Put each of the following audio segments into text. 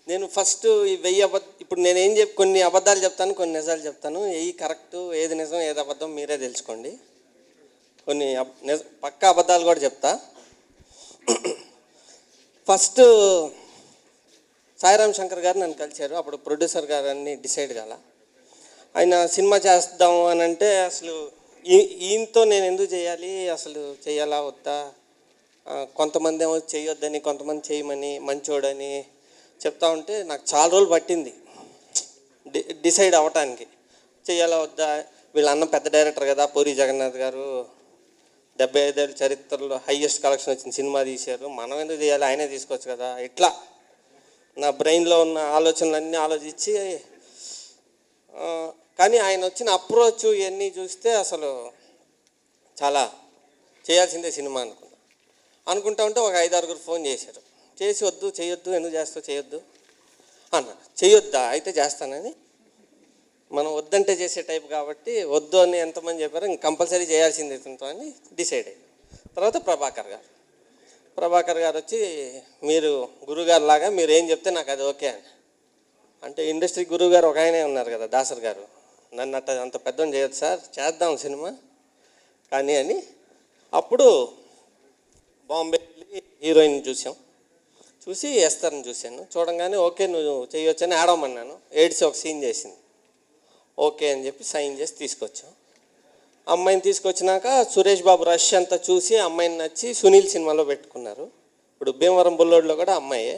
నేను ఫస్ట్ ఈ ఇప్పుడు నేనేం కొన్ని అబద్ధాలు చెప్తాను, కొన్ని నిజాలు చెప్తాను. ఏది కరెక్ట్, ఏది నిజం, ఏది అబద్ధం మీరే తెలుసుకోండి. కొన్ని పక్కా అబద్ధాలు కూడా చెప్తా. ఫస్ట్ సాయిరామ్ శంకర్ గారు నన్ను కలిశారు. అప్పుడు ప్రొడ్యూసర్ గారు అన్ని డిసైడ్ కాల. ఆయన సినిమా చేద్దాం అని అంటే అసలు ఈయనతో నేను ఎందుకు చేయాలి, అసలు చేయాలా వద్దా, కొంతమంది ఏమో చేయొద్దని, కొంతమంది చేయమని, మంచోడని చెప్తా ఉంటే నాకు చాలా రోజులు పట్టింది డిసైడ్ అవ్వటానికి. చేయాలా వద్దా, వీళ్ళ అన్న పెద్ద డైరెక్టర్ కదా, పూరి జగన్నాథ్ గారు 75 ఏళ్ళ చరిత్రలో హైయెస్ట్ కలెక్షన్ వచ్చిన సినిమా తీశారు, మనం ఎందుకు చేయాలి, ఆయనే తీసుకోవచ్చు కదా. ఇట్లా నా బ్రెయిన్లో ఉన్న ఆలోచనలన్నీ ఆలోచించి, కానీ ఆయన వచ్చిన అప్రోచ్ ఇవన్నీ చూస్తే అసలు చాలా చేయాల్సిందే సినిమా అనుకుంటా ఉంటే ఒక 5-6 ఫోన్ చేశారు. చేసి వద్దు, చేయొద్దు, ఎందుకు చేస్తావు, చేయొద్దు అన్న. చేయొద్దా, అయితే చేస్తానని. మనం వద్దంటే చేసే టైప్ కాబట్టి వద్దు అని ఎంతమంది చెప్పారో ఇంక కంపల్సరీ చేయాల్సిందే అని డిసైడ్ అయ్యింది. తర్వాత ప్రభాకర్ గారు వచ్చి, మీరు గురుగారు లాగా మీరు ఏం చెప్తే నాకు అది ఓకే అని. అంటే ఇండస్ట్రీ గురువు గారు ఒక ఆయనే ఉన్నారు కదా, దాసర్ గారు. నన్ను అంత పెద్దోని చేయొద్దు సార్, చేద్దాం సినిమా కానీ అని. అప్పుడు బాంబే వెళ్ళి హీరోయిన్ చూసి ఎస్తర్ని చూశాను. చూడంగానే ఓకే నువ్వు చేయొచ్చని ఆడమన్నాను. ఏడ్చి ఒక సీన్ చేసింది. ఓకే అని చెప్పి సైన్ చేసి తీసుకొచ్చాం. అమ్మాయిని తీసుకొచ్చినాక సురేష్ బాబు రష్ అంతా చూసి అమ్మాయిని నచ్చి సునీల్ సినిమాలో పెట్టుకున్నారు. ఇప్పుడు భీమవరం బుల్లోడ్లో కూడా అమ్మాయే.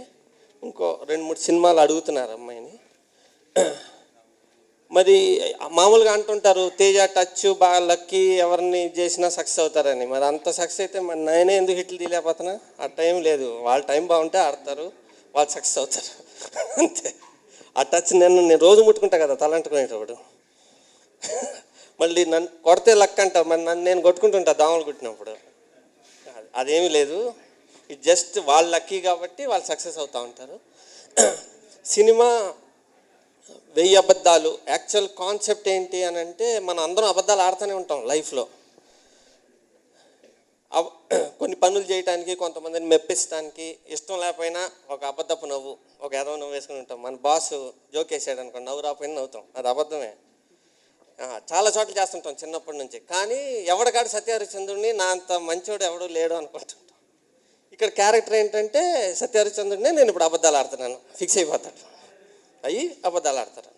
ఇంకో 2-3 సినిమాలు అడుగుతున్నారు అమ్మాయిని. మరి మామూలుగా అంటుంటారు తేజ టచ్ బాగా లక్కీ, ఎవరిని చేసినా సక్సెస్ అవుతారని. మరి అంత సక్సెస్ అయితే మరి నేనే ఎందుకు హిట్లు తీయలేకపోతున్నా? ఆ టైం లేదు. వాళ్ళ టైం బాగుంటే ఆడతారు, వాళ్ళు సక్సెస్ అవుతారు అంతే. ఆ టచ్ నేను రోజు ముట్టుకుంటా కదా తలంటుకునేటప్పుడు. మళ్ళీ నన్ను కొడితే లక్ అంట, మరి నేను కొట్టుకుంటుంటా దోమలు కుట్టినప్పుడు. అదేమీ లేదు, ఇది జస్ట్ వాళ్ళు లక్కీ కాబట్టి వాళ్ళు సక్సెస్ అవుతూ ఉంటారు. సినిమా 1000 అబద్ధాలు. యాక్చువల్ కాన్సెప్ట్ ఏంటి అని అంటే, మనం అందరం అబద్ధాలు ఆడుతూనే ఉంటాం లైఫ్లో. కొన్ని పనులు చేయడానికి, కొంతమందిని మెప్పించడానికి, ఇష్టం లేకపోయినా ఒక అబద్ధపు నవ్వు, ఒక ఎదవ నవ్వు వేసుకుని ఉంటాం. మన బాస్ జోక్ వేసాడు అనుకోండి, నవ్వు రాకపోయినా నవ్వుతాం, అది అబద్ధమే. చాలా చోట్ల చేస్తుంటాం చిన్నప్పటి నుంచి. కానీ ఎవడికాడు సత్యహరిశ్చంద్రుడిని నా అంత మంచోడు ఎవడు లేడు అనుకుంటుంటాం. ఇక్కడ క్యారెక్టర్ ఏంటంటే సత్యహరిశ్చంద్రుడినే నేను ఇప్పుడు అబద్ధాలు ఆడుతున్నాను ఫిక్స్ అయిపోతాడు, అయ్యి అబద్ధాలు ఆడతారు.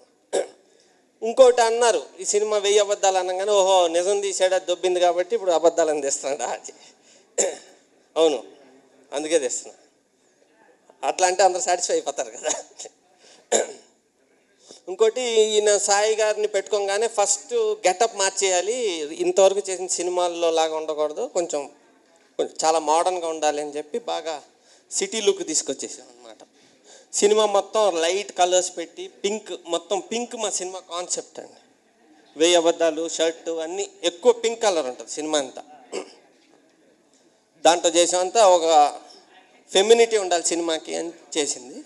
ఇంకోటి అన్నారు, ఈ సినిమా 1000 అబద్ధాలు అనగానే ఓహో నిజం తీసాడా దొబ్బింది కాబట్టి ఇప్పుడు అబద్ధాలను తెస్తున్నాడా అది. అవును, అందుకే తెస్తున్నా. అట్లా అంటే అందరూ సాటిస్ఫై అయిపోతారు కదా. ఇంకోటి, ఈయన సాయి గారిని పెట్టుకోగానే ఫస్ట్ గెటప్ మార్చేయాలి, ఇంతవరకు చేసిన సినిమాల్లో లాగా ఉండకూడదు, కొంచెం చాలా మోడర్న్గా ఉండాలి అని చెప్పి బాగా సిటీ లుక్ తీసుకొచ్చేసాం అనమాట. సినిమా మొత్తం లైట్ కలర్స్ పెట్టి మొత్తం పింక్ మా సినిమా కాన్సెప్ట్ అండి. 1000 అబద్ధాలు షర్టు అన్నీ ఎక్కువ పింక్ కలర్ ఉంటుంది సినిమా అంతా. దాంట్లో చేసామంతా ఒక ఫెమినిటీ ఉండాలి సినిమాకి అని చేసింది.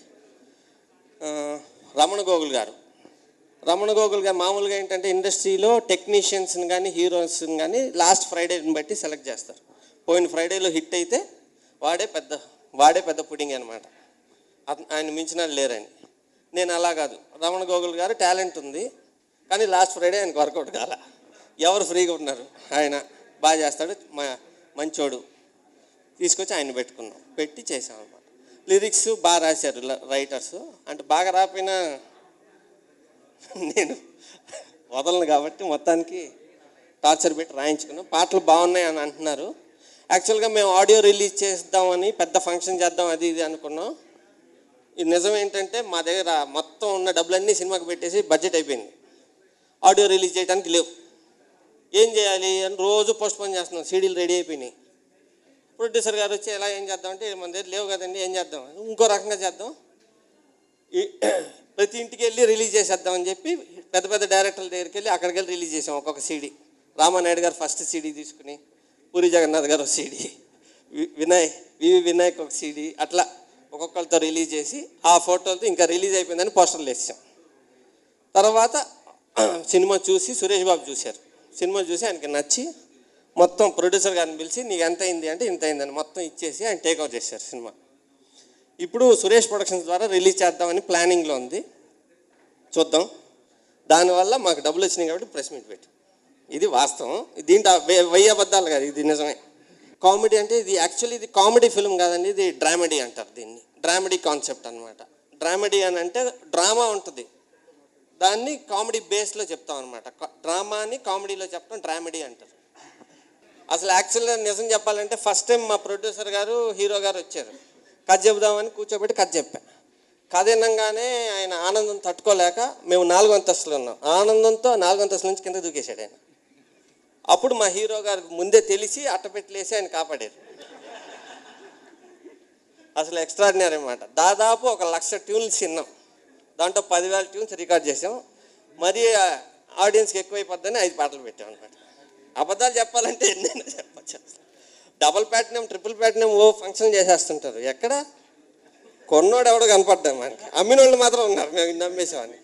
రమణ గోగుల్ గారు మామూలుగా ఏంటంటే ఇండస్ట్రీలో టెక్నీషియన్స్ని కానీ హీరోస్ని కానీ లాస్ట్ ఫ్రైడేని బట్టి సెలెక్ట్ చేస్తారు. పోయిన ఫ్రైడేలో హిట్ అయితే వాడే పెద్ద పుడింగ్ అనమాట, ఆయన మించిన లేరని. నేను అలా కాదు, రమణ గోగుల్ గారు టాలెంట్ ఉంది కానీ లాస్ట్ ఫ్రైడే ఆయనకు వర్కౌట్ కాల. ఎవరు ఫ్రీగా ఉన్నారు, ఆయన బాగా చేస్తాడు, మంచోడు, తీసుకొచ్చి ఆయన పెట్టి చేసాం అనమాట. లిరిక్స్ బాగా రాశారు రైటర్స్. అంటే బాగా రాకపోయినా నేను వదలను కాబట్టి మొత్తానికి టార్చర్ పెట్టి రాయించుకున్నాం. పాటలు బాగున్నాయి అని అంటున్నారు. యాక్చువల్గా మేము ఆడియో రిలీజ్ చేద్దామని పెద్ద ఫంక్షన్ చేద్దాం అది ఇది అనుకున్నాం. ఇది నిజం ఏంటంటే మా దగ్గర మొత్తం ఉన్న డబ్బులన్నీ సినిమాకి పెట్టేసి బడ్జెట్ అయిపోయింది. ఆడియో రిలీజ్ చేయడానికి లేవు. ఏం చేయాలి అని రోజు పోస్ట్పోన్ చేస్తున్నాం. సీడీలు రెడీ అయిపోయినాయి. ప్రొడ్యూసర్ గారు వచ్చి ఎలా ఏం చేద్దామంటే, మన దగ్గర లేవు కదండి, ఏం చేద్దాం, ఇంకో రకంగా చేద్దాం, ప్రతి ఇంటికి వెళ్ళి రిలీజ్ చేసేద్దామని చెప్పి పెద్ద పెద్ద డైరెక్టర్ల దగ్గరికి వెళ్ళి అక్కడికి వెళ్ళి రిలీజ్ చేసాం ఒక్కొక్క సీడీ. రామానాయుడు గారు ఫస్ట్ సీడీ తీసుకుని, పూరి జగన్నాథ్ గారు ఒక సీడీ, వినాయక్ ఒక సీడీ, అట్లా ఒక్కొక్కరితో రిలీజ్ చేసి ఆ ఫోటోలతో ఇంకా రిలీజ్ అయిపోయిందని పోస్టర్లు వేసాం. తర్వాత సినిమా చూసి సురేష్ బాబు చూశారు. సినిమా చూసి ఆయనకి నచ్చి మొత్తం ప్రొడ్యూసర్ గారిని పిలిచి నీకు ఎంత అయింది అంటే ఇంత అయిందని మొత్తం ఇచ్చేసి ఆయన టేక్అవుట్ చేశారు సినిమా. ఇప్పుడు సురేష్ ప్రొడక్షన్స్ ద్వారా రిలీజ్ చేద్దామని ప్లానింగ్లో ఉంది, చూద్దాం. దానివల్ల మాకు డబ్బులు వచ్చినాయి కాబట్టి ప్రెస్ మీట్ పెట్టి, ఇది వాస్తవం. దీంట్లో వెయ్యి అబద్ధాలు కాదు, ఇది నిజమే. కామెడీ అంటే ఇది యాక్చువల్లీ ఇది కామెడీ ఫిల్మ్ కాదండి, ఇది డ్రామెడీ అంటారు దీన్ని. డ్రామెడీ కాన్సెప్ట్ అనమాట. డ్రామెడీ అని అంటే డ్రామా ఉంటుంది, దాన్ని కామెడీ బేస్లో చెప్తాం అనమాట. డ్రామాని కామెడీలో చెప్పడం డ్రామెడీ అంటారు. అసలు యాక్చువల్గా నిజం చెప్పాలంటే ఫస్ట్ టైం మా ప్రొడ్యూసర్ గారు హీరో గారు వచ్చారు, కథ చెబుదామని కూర్చోబెట్టి కథ చెప్పా. కథ వినంగానే ఆయన ఆనందం తట్టుకోలేక, మేము 4 అంతస్తులు ఉన్నాం, ఆనందంతో 4 అంతస్తుల నుంచి కింద దూకేశాడు ఆయన. అప్పుడు మా హీరో గారు ముందే తెలిసి అట్టపెట్టలేసి ఆయన కాపాడారు. అసలు ఎక్స్ట్రాడినరీ అన్నమాట. దాదాపు 1,00,000 ట్యూన్స్ విన్నాం, దాంట్లో 10,000 ట్యూన్స్ రికార్డ్ చేసాం. మరి ఆడియన్స్కి ఎక్కువైపోద్దని 5 పాటలు పెట్టాం అనమాట. అబద్ధాలు చెప్పాలంటే ఎన్నైనా చెప్పచ్చు. Double platinum, triple platinum function చేసేస్తుంటారు. ఎక్కడ కొన్నోడు ఎవడో కనపడ్డాం మనకి, అమ్మినోళ్ళు మాత్రం ఉన్నారు, మేము నమ్మేసామని.